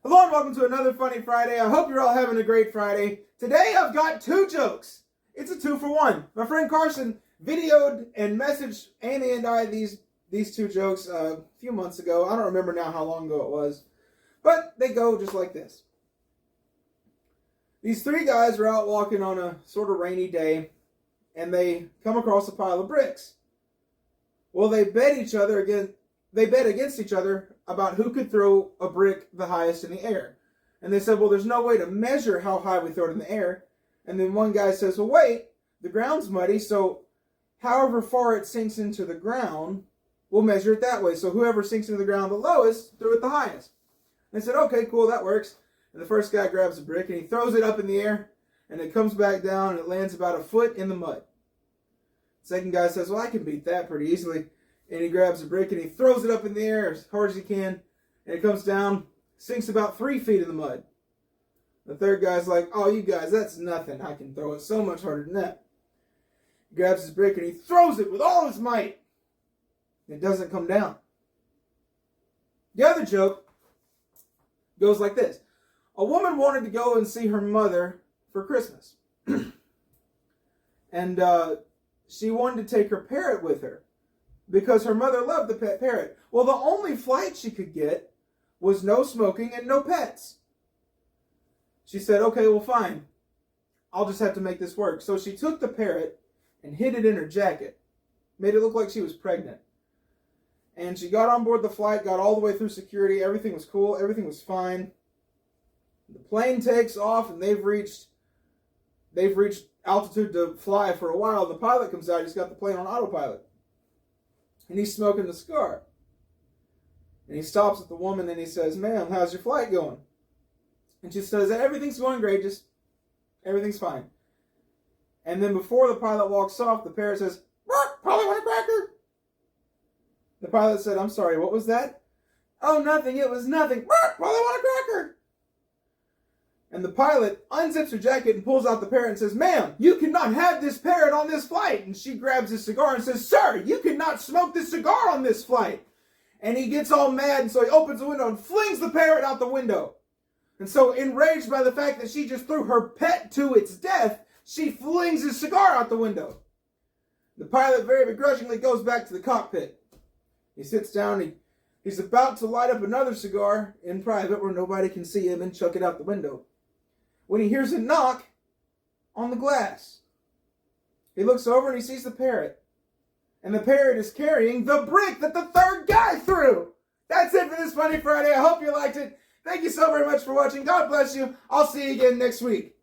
Hello and welcome to another Funny Friday. I hope you're all having a great Friday. Today I've got two jokes. It's a 2-for-1. My friend Carson videoed and messaged Amy and I these two jokes a few months ago. I don't remember now how long ago it was. But they go just like this. These three guys are out walking on a sort of rainy day and they come across a pile of bricks. Well, they bet against each other about who could throw a brick the highest in the air. And they said, well, there's no way to measure how high we throw it in the air. And then one guy says, well, wait, the ground's muddy, so however far it sinks into the ground, we'll measure it that way. So whoever sinks into the ground the lowest, threw it the highest. And they said, okay, cool, that works. And the first guy grabs a brick and he throws it up in the air, and it comes back down and it lands about a foot in the mud. Second guy says, well, I can beat that pretty easily. And he grabs a brick and he throws it up in the air as hard as he can. And it comes down, sinks about 3 feet in the mud. The third guy's like, oh, you guys, that's nothing. I can throw it so much harder than that. He grabs his brick and he throws it with all his might. It doesn't come down. The other joke goes like this. A woman wanted to go and see her mother for Christmas. And she wanted to take her parrot with her, because her mother loved the pet parrot. Well, the only flight she could get was no smoking and no pets. She said, okay, well, fine. I'll just have to make this work. So she took the parrot and hid it in her jacket. Made it look like she was pregnant. And she got on board the flight, got all the way through security. Everything was cool. Everything was fine. The plane takes off and they've reached altitude to fly for a while. The pilot comes out. He's got the plane on autopilot. And he's smoking the cigar. And he stops at the woman and he says, ma'am, how's your flight going? And she says, everything's going great, just everything's fine. And then before the pilot walks off, the parrot says, probably want a cracker? The pilot said, I'm sorry, what was that? Oh, nothing, it was nothing. Probably want a cracker? And the pilot unzips her jacket and pulls out the parrot and says, ma'am, you cannot have this parrot on this flight. And she grabs his cigar and says, sir, you cannot smoke this cigar on this flight. And he gets all mad, and so he opens the window and flings the parrot out the window. And so enraged by the fact that she just threw her pet to its death, she flings his cigar out the window. The pilot very begrudgingly goes back to the cockpit. He sits down, he's about to light up another cigar in private where nobody can see him and chuck it out the window, when he hears a knock on the glass. He looks over and he sees the parrot. And the parrot is carrying the brick that the third guy threw. That's it for this Funny Friday. I hope you liked it. Thank you so very much for watching. God bless you. I'll see you again next week.